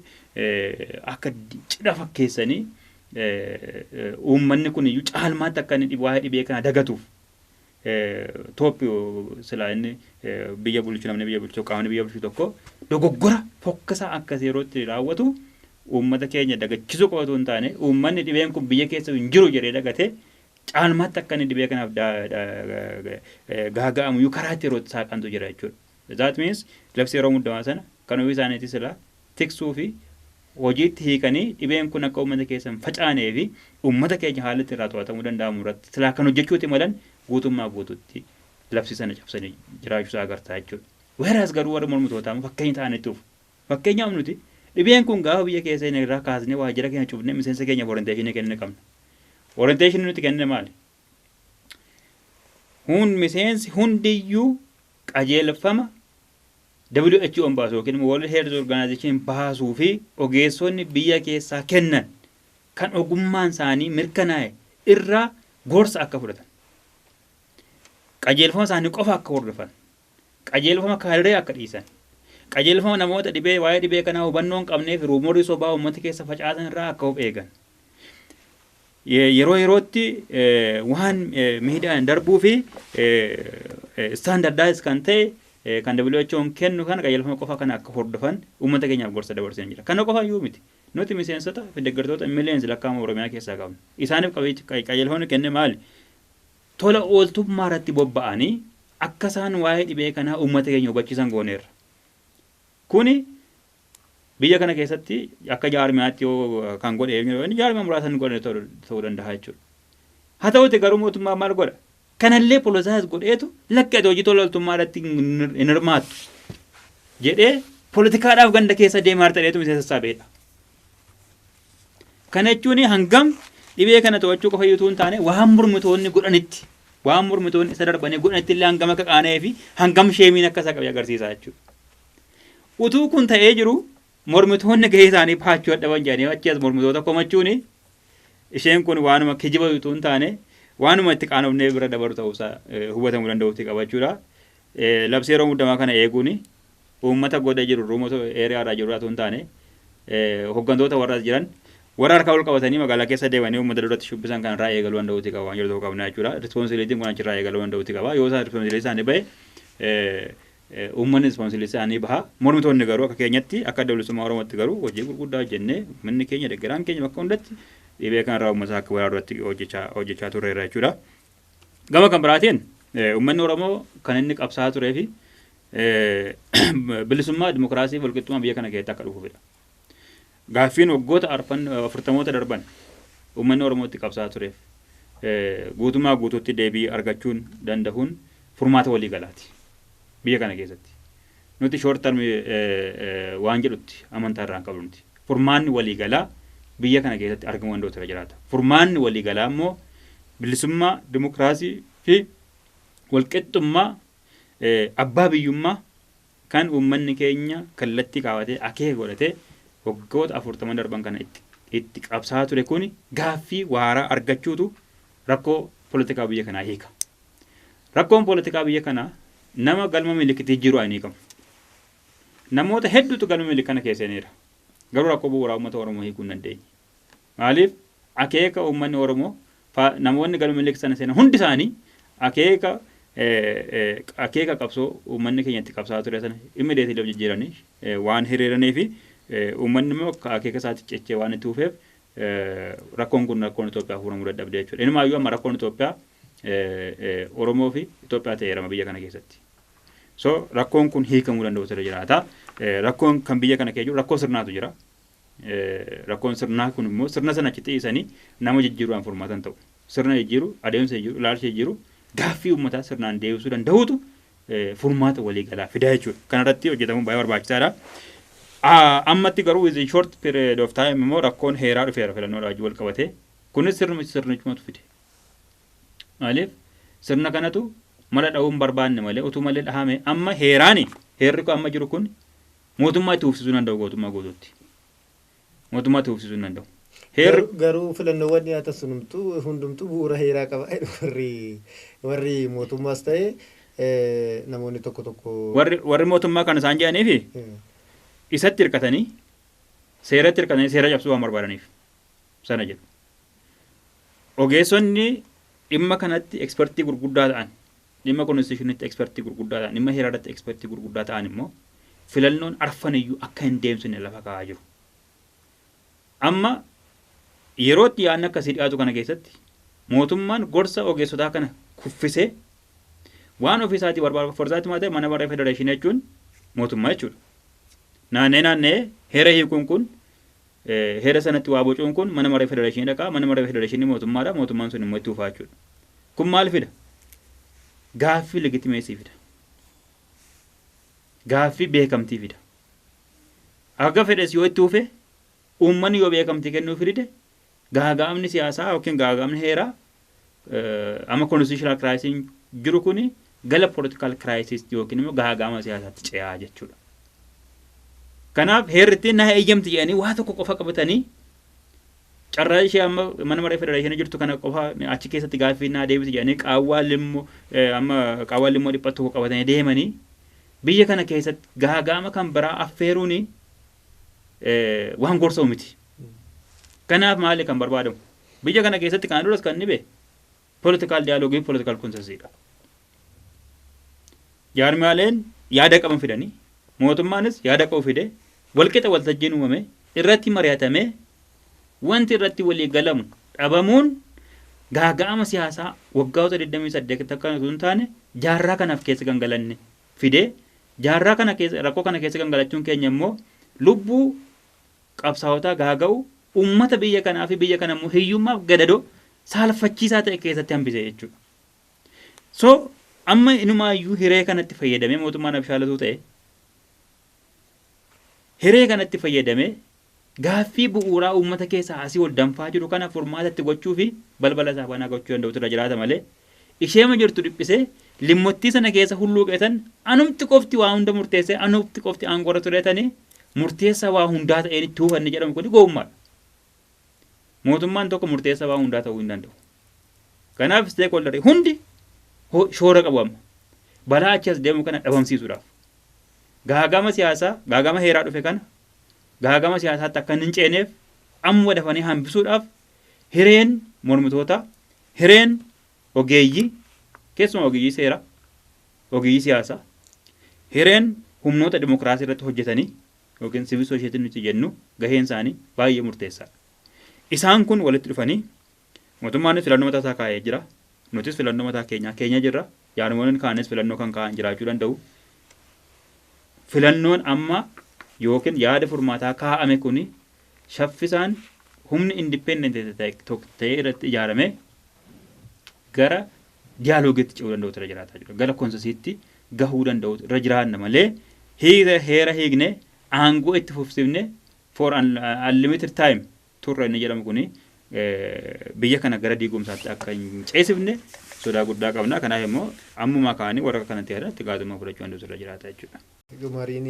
[SPEAKER 3] akka cidha fakkeessanii uummanni kun iyyuu caalmaatti akka inni waa'ee dhibee kana dagatuuf Toophiyoo silaa inni biyya bulchu namni biyya bulchu qaamni biyya bulchu tokko dogoggora fokkisaa akkas yerootti raawwatu uummata keenya dagachisuu qofatu hin taane uummanni dhibeen kun biyya keessa hin jiru jedhee dagate caalmaatti akka inni dhibee kanaaf gaaga'amu iyyuu karaatti yerootti saaqantu jira jechuudha. That means labsii yeroo muddamaa sana kan ofii isaaniitti silaa tiksuu fi hojiitti hiikanii dhibeen kun akka uummata keessan facaanee fi uummata keenya haalatti irraa to'atamuu danda'amu irratti silaa kan hojjechuuti malan guutummaa guututti labsii sana cabsanii jiraachuusaa agartaa jechuudha. Weeraas garuu warra mormitootaa fakkeenya ta'anittuuf fakkeenyaaf nuti dhibeen kun gaafa biyya keessa irraa kaasnee waajjira keenya cufnee miseensa keenya orienteeshinii kennine qabna. Orienteeshinii nuti kennine maali? Miseensi hundiyyuu qajeelfama WHO'n baasu yookiin World Health Organization baasuu fi ogeessonni biyya keessaa kennan kan ogummaan isaanii mirkanaa'e irraa gorsa akka fudhatan. Qajeelfama isaanii qofa akka hordofan. Qajeelfama kaallee akka dhiisan. Qajeelfama namoota waa'ee dhibee kanaa hubannoo hin qabneef ruumorii sobaa uummata keessa facaasan irraa akka of eegan. Yeroo yerootti waan miidhaan darbuu fi standardized kan ta'e kan WHO'n kennu kana qajeelfama qofa kana akka hordofan uummata keenyaaf gorsa dabarsan jira. Kana qofa iyyuu miti. Nuti miseensota fi deeggartoota miliyoona lakkaa'ama Oromiyaa keessaa qabna. Isaaniif qajeelfamni kenne maali? Tola ooltummaa irratti bobba'anii akka isaan waa'ee dhibee kanaa uummata keenya hubachiisan gooneerra. Kuni biyya kana keessatti akka jaarmiyaatti yoo kan godhe jaarmiyaa muraasan godhe ta'uu danda'a jechuudha. Haa ta'uuti garuu mootummaa maal godha? Kanallee poolisiis godheetu lakkate hojii tola ooltummaa irratti hin hirmaattu jedhee poolitikaadhaaf ganda keessa deemaa ta'eetu miseensa sassaabedha. Kana jechuun hangam dhibee kana to'achuu qofa iyyuu hin taane waan mormitoonni godhanitti waan mormitoonni isa darbanii godhanitti illee hangam akka qaana'ee fi hangam sheemiin akka isa qabe agarsiisa jechuudha. Utuu kun ta'ee jiru mormitoonni gahee isaanii baachuu dadhaban jedhanii achi as mormitoota komachuun isheen kun waanuma kijiba utuu hin taane waanuma itti qaanofnee bira dabaru ta'uusaa hubatamuu danda'uutti qabachuudha. Labsii yeroo muddamaa kana eeguun uummata godhee jiru ruumota eeriyaadhaa jiru utuu hin taane hooggantoota warra jiran warra harka ol qabatanii magaalaa keessa deemanii uummata duratti shubbisan kanarraa eegaluu danda'uutti qaba waan jedhu ta'uu qabna jechuudha. Rispoonsibiliitiin kun achirraa eegaluu danda'uutti qaba. Yoo isaan rispoonsibiliitii isaanii bahe uummanni rispoonsibiliitii isaanii baha. Mormitoonni garuu akka keenyatti akka adda bilisummaa Oromootti garuu hojii gurguddaa hojjennee manni keenya deeggaraan keenya bakka hundatti dhibee kanarraa uummata akka waraarratti hojjechaa turreerra jechuudha. Gama kan biraatiin uummanni Oromoo kan inni qabsaa turee fi bilisummaa dimokiraasii fi walqixxummaa biyya kana keessatti akka dhufuufidha. Gaaffiin waggoota 40 darban uummanni Oromootti qabsaa tureef guutummaa guutuutti deebii argachuun danda'uun furmaata waliigalaati biyya kana keessatti. Nuti short term waan jedhutti amantaa irraa hin qabnu nuti. Furmaanni waliigalaa biyya kana keessatti argamuu danda'u jiraata. Furmaanni waliigalaa immoo bilisummaa dimokiraasii fi walqixxummaa abbaa biyyummaa kan uummanni keenya kallattii kaawwatee akeeka godhatee waggoota 40 darban kana itti qabsaa ture kun gaaffii waaraa argachuutu rakkoo poolitikaa biyya kanaa hiika. Rakkoon poolitikaa biyya kanaa nama galma milikitii jiru ani qabu. Namoota hedduutu galma milik kana keessaniira. Garuu rakkoo bu'uuraa uummata Oromoo hiikuu hin dandeenye. Maaliif akeeka uummanni Oromoo namoonni galma milik sana seenan hundi isaanii akeeka qabsoo uummanni keenya itti qabsaa ture sana immideetii jijjiiranii waan hiriiranii fi uummanni immoo akeeka isaatti cechee waan itti dhufeef rakkoon kun rakkoon Itoophiyaa furamuu dadhabde jechuudha. Inumaayyuu amma rakkoon Itoophiyaa Oromoo fi Itoophiyaa ta'eerama biyya kana keessatti. So rakkoon kun hiikamuu danda'u sirra jiraata. Rakkoon kan biyya kana keessa jiru rakkoo sirnaatu jira. Rakkoon sirnaa kun immoo sirna sana achitti dhiisanii nama jijjiiruudhaan furmaatan ta'u. Sirna jijjiiru, adeemsa jijjiiru, ilaalcha jijjiiru gaaffii uummataa sirnaan deebisuu danda'utu furmaata waliigalaa fida jechuudha. Kanarratti hojjetamuun baay'ee barbaachisaadha. Ammatti garuu with a short period of time immoo rakkoon heeraa dhufeera filannoo wajjin wal qabatee kunis sirnichumatu fide. Maaliif sirna kanatu mala dha'uun barbaanne malee utuu malee dhahame amma heeraani heerri kun amma jiru kun mootummaa itti uffisuu danda'u gootummaa guutuutti. Mootummaa itti uffisuu danda'u.
[SPEAKER 1] Garuu filannoowwan dhiyaatan sunumtuu hundumtuu bu'uura heeraa qaba. Warri mootummaas ta'e namoonni tokko
[SPEAKER 3] warri mootummaa kan isaan jedhaniifi isatti hirkatanii seeratti hirkatanii seera cabsuu waan barbaadaniif sana jedhu. Ogeessonni dhimma kanatti ekspertii gurguddaa ta'an dhimma konstitushinitti ekspertii gurguddaa ta'an dhimma heeraadhaatti ekspertii gurguddaa ta'an immoo filannoon arfaniyyuu akka hin deemsine lafa kaa'aa jiru. Amma yerootti yaadni akkasii dhiyaatu kana keessatti mootummaan gorsa ogeessotaa kana kuffisee waan ofiisaatii barbaadu forsaatti maa ta'e mana maree federeeshinii jechuun mootummaa jechuudha. Naannee heera hiikuun kun heera sanatti waa bocuun kun mana maree federeeshinii dhaqaa mana maree federeeshinii mootummaadha mootummaan sun immoo itti ufaa jechuudha. Kun maal fida? Gaaffii legitimeesii fida. Gaaffii beekamtii fida. Akka fedhes yoo itti ufe uummanni yoo beekamtii kennuu fide gaagaamni siyaasaa yookiin gaagaamni heeraa amma constitutional crisis jiru kuni gala political crisis yookiin immoo gaagaama siyaasaatti ce'aa jechuudha. Kanaaf heerritti na eeyyamti jedhanii waa tokko qofa qabatanii carraa ishee amma mana maree federeeshinii jirtu kana qofa achi keessatti gaaffii naa deebisi jedhanii qaawwaa limmoo dhiphattu tokko qabatanii deemanii biyya kana keessatti gaagaama kan biraa affeeruuni waan gorsa'u miti. Kanaaf maali kan barbaadamu? Biyya kana keessatti kan duras kan dhibe political dialogue fi political consensus. Jaarmaaleen yaada qaban fidanii mootummaanis yaada qabu fide walqixa waltajjiin uumame irratti mari'atame wanti irratti walii galamu dhabamuun gaagaama siyaasaa waggaota 28 akka hin taane jaarraa kanaaf keessa gangalanne fide jaarraa kana keessa rakkoo kana keessa gangalachuun keenya immoo lubbuu qabsaa'otaa gaaga'u uummata biyya kanaa fi biyya kana immoo hiyyummaaf gadadoo saalfachiisaa ta'e keessatti hambise jechuudha. So amma inumaayyuu hiree kanatti fayyadamee mootummaan abshaalatu ta'e hiree kanatti fayyadamee gaaffii bu'uuraa uummata keessaa asii ol danfaa jiru kana furmaatatti gochuu fi balbala isaa banaa gochuu danda'utu irra jiraata malee isheema jirtu dhiphisee limmottii sana keessa hulluu qeetan anumti qofti waa hunda murteessee anumti qofti aangoorra tureetanii murteessa waa hundaa ta'een itti hufanne jedhamu kun gowwummaadha. Mootummaan tokko murteessa waa hundaa ta'uu hin danda'u. Kanaaf stakeholder hundi shoora qabu amma. Balaa achi as deemu kana dhabamsiisuudhaaf. Gaagama siyaasaa, gaagama heeraa dhufe kana gaagama siyaasaatti akka hin ceeneef amma dafanii hambisuudhaaf hireen mormitoota, hireen ogeeyyii, keessumaa ogeeyyii seeraa, ogeeyyii siyaasaa, hireen humnoota dimokiraasii irratti hojjetanii yookiin siivil soosheetii nuti jennu gaheen isaanii baay'ee murteessaadha. Isaan kun walitti dhufanii mootummaanis filannoo mataa isaa kaa'ee jira. Nutis filannoo mataa keenya jirra. Jaarmoonni kaanis filannoo kan kaa'an jiraachuu danda'u. Filannoon amma yookiin yaada furmaataa kaa'ame kuni shaffisaan humni independent ta'e irratti ijaarame gara diyaaloogiitti ce'uu danda'u irra jiraataa jira. Gara konsesiitti gahuu danda'u irra jiraanna malee heera hiigne aangoo itti fufsifne for unlimited time turre inni jedhamu kuni biyya kana gara diigumsaatti akka hin ceesifne sodaa guddaa qabna. Kanaaf immoo ammumaa kaanii warra kanatti irratti gaazummaa fudhachuu danda'u irra jiraata jechuudha.
[SPEAKER 1] Mariin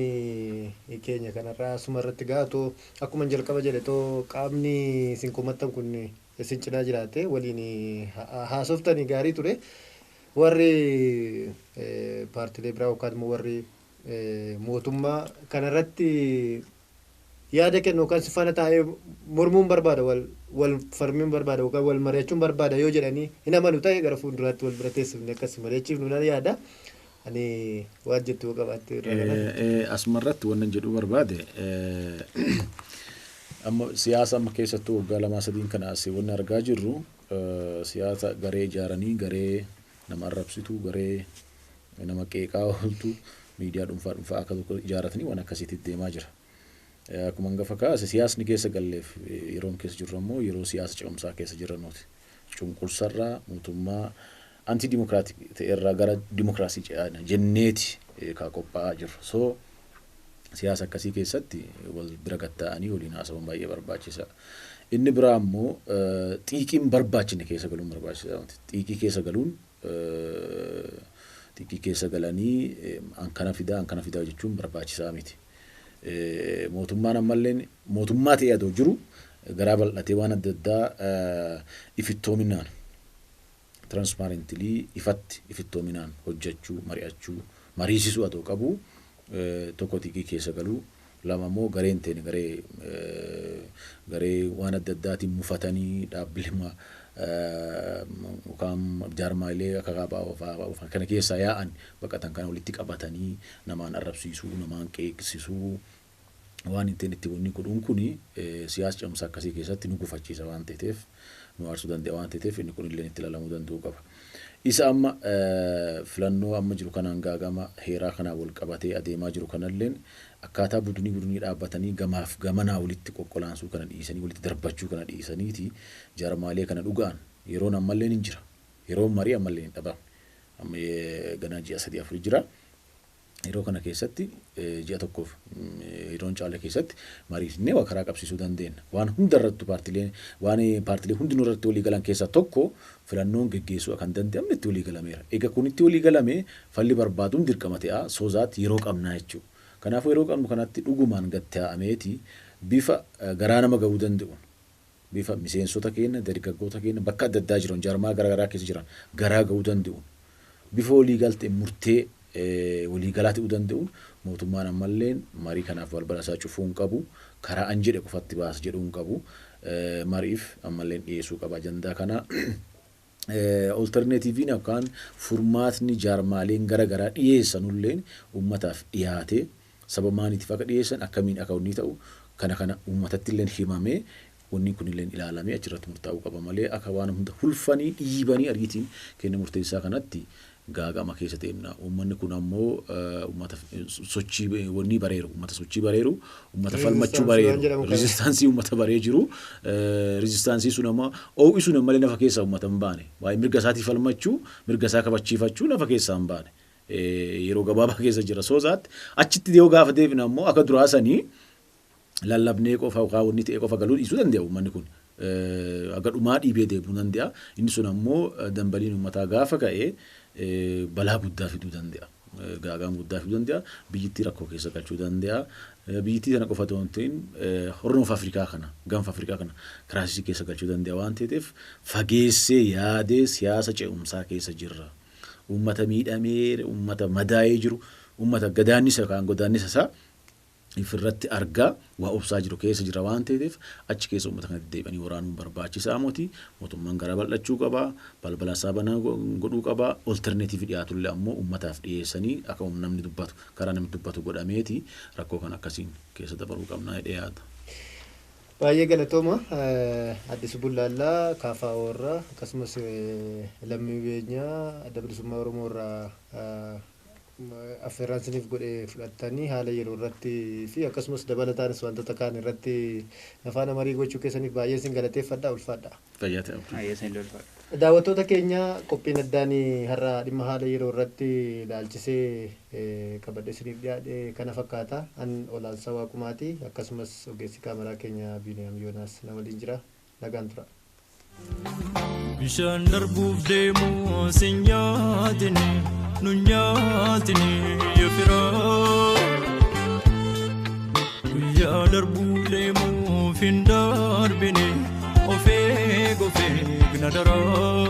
[SPEAKER 1] keenya kanarraa asuma irratti gaatu akkuma jalqaba jedhe too qaamni isin komattan kun isin cinaa jiraate waliin haasoftanii gaarii ture. Warri paartilee biraa yookaan immoo warri mootummaa kanarratti yaada kennu yookaan si faana taa'ee mormuun barbaada wal farmiin barbaada yookaan wal mari'achuun barbaada yoo jedhanii hin amanu ta'e gara fuulduraatti wal bira teessifne akkas mari'achiifnu nan yaada. Ani waan jettu qabaatte
[SPEAKER 2] asumarratti wannan jedhuu barbaade amma siyaasa amma keessattuu waggaa 2-3 kana asii wanni argaa jirru siyaasa garee ijaaranii garee nama arrabsitu garee nama qeeqaa ooltu miidiyaa dhuunfaa akka tokko ijaaratanii waan akkasiitti deemaa jira. Akkuma hangafa kaase siyaasni keessa galleef yeroon keessa jirru ammoo yeroo siyaasa ce'umsaa keessa jirrannuuti. Cunqursarraa mootummaa anti dimokiraatik ta'erraa gara dimokiraasii ce'aadha jenneeti kaa qophaa'aa jiru. So siyaasa akkasii keessatti wal bira gatta'anii waliin haasawuun baay'ee barbaachisaa. Inni biraa ammoo xiiqiin barbaachine keessa galuun barbaachisaa. Xiiqii keessa galuun xiiqii keessa galanii an kana fidaa jechuun barbaachisaa miti. Mootummaan ammalleen mootummaa ta'ee adoo jiru garaa bal'atee waan adda addaa ifittoominaan transparently ifittoominaan hojjechuu mari'achuu mariisisuu adoo qabu tokko xiiqii keessa galuu lama immoo gareen ta'e garee waan adda addaatiin mufatanii dhaabbilima yookaan jaarmaalee akka kaabaa kana keessaa yaa'an baqatan kana walitti qabatanii namaan arrabsiisuu namaan qeeqsisuu waan itti wanni godhuun kuni siyaasa ce'umsaa akkasii keessatti nu gufachiisa waan ta'eef nu aarsuu danda'a waan ta'eef inni kun illee itti ilaalamuu danda'u qaba. Isa amma filannoo amma jiru kanaan gaagama heeraa kanaa wal qabatee adeemaa jiru kanalleen akkaataa budunii dhaabbatanii gamaaf gamanaa walitti qoqqolaansuu kana dhiisanii walitti darbachuu kana dhiisaniiti jaarmaalee kana dhugaan yeroon ammallee hin jira. Yeroon marii ammallee hin dhabamne. Amma ganaa ji'a 3-4 jira. Yeroo kana keessatti ji'a tokkoof yeroon caala keessatti mariifnee waa karaa qabsiisuu dandeenya. Waan hundarrattu paartilee hundinuu irratti walii galan keessaa tokko filannoon geggeessuu kan danda'amne itti walii galameera. Egaa kun itti walii galamee falli barbaaduun dirqama ta'a soozaatti yeroo qabnaa jechuudha. Kanaafuu yeroo qabnu kanatti dhugumaan gatta'ameeti bifa garaa nama gahuu danda'uun bifa miseensota keenya dargaggoota keenya bakka adda addaa jiran jaarmaa garaagaraa keessa jiran garaa gahuu danda'uun bifa walii galtee murtee walii galaa ta'uu danda'uun mootummaan ammallee marii kanaaf balbala isaa cufuu hin qabu karaa an jedhe qofatti baas jedhuu hin qabu mariif ammallee dhiyeessuu qaba ajandaa kana. Alternatiiviin yookaan furmaatni jaarmaaleen garaagaraa dhiyeessanulleen uummataaf dhiyaate saba maaniitiif akka dhiyeessan akkamiin akka wanni ta'u kana uummatatti illee himamee wanni kun illee ilaalamee achirratti murtaa'uu qaba malee akka waan hunda hulfanii dhiibanii ariitiin kenna murteessaa kanatti gaagama keessa deemna. Uummanni kun ammoo uummata sochii wanni bareeru uummata sochii bareeru uummata falmachuu bareeru rezistaansii uummata baree jiru rezistaansii sun ammoo oo'isuun ammallee nafa keessaa uummata hin baane waa'ee mirga isaatii falmachuu mirga isaa kabachiifachuu nafa keessaa hin baane yeroo gabaabaa keessa jira soozaatti achitti yoo gaafa deebina ammoo akka duraasanii lallabnee qofa kaawwanni ta'ee qofa galuu dhiisuu danda'a uummanni kun. Aga dhumaa dhiibee deemuu danda'a. Inni sun ammoo dambaliin uummataa gaafa ka'ee balaa guddaa fiduu danda'a. Gaagaan guddaa fiduu danda'a. Biyyittii rakkoo keessa galchuu danda'a. Biyyittii sana qofa otoo hin ta'in Horn of Afrikaa kana gaanfa Afrikaa kana kiraasisii keessa galchuu danda'a waan ta'eef fageessee yaadee siyaasa ce'umsaa keessa jirra. Uummata miidhamee, uummata madaa'ee jiru, uummata gadaannisa kan godaannisa isaa ifirratti argaa waa obsaa jiru keessa jira waan ta'eef achi keessa uummata kanatti deebi'anii waraanuun barbaachisaa miti. Mootummaan gara bal'achuu qaba, balbala isaa banaa godhuu qaba. Alternaatiivii dhiyaatullee ammoo uummataaf dhiyeessanii akka namni dubbatu karaa namni dubbatu godhameeti rakkoo kan akkasiin keessa dabaruu qabnaa dhiyaata.
[SPEAKER 1] Baay'ee galatooma Addis Bullaallaa Kaafaa warra akkasumas lammii beenyaa adda bilisummaa Oromoo irraa affeeransiniif godhee fudhattanii haala yeroo irratti fi akkasumas dabalataanis wantoota kaan irratti afaan marii gochuu keessaniif baay'ee sin galateeffadha ulfaadha. Daawwattoota keenya qophiin addaanii har'a dhimma haala yeroo irratti ilaalchisee qabadhe isiniif dhiyaadhe kana fakkaata. An Olaansaa Waaqumaati akkasumas ogeessi kaameraa keenya Biiniyaam Yoonaas na waliin jira. Nagaan tura.
[SPEAKER 4] Bishaan darbuuf deemu sin nyaatini nu nyaatini yefiraa guyyaa darbuu deemuuf hin darbini ofee gofee gna daraa.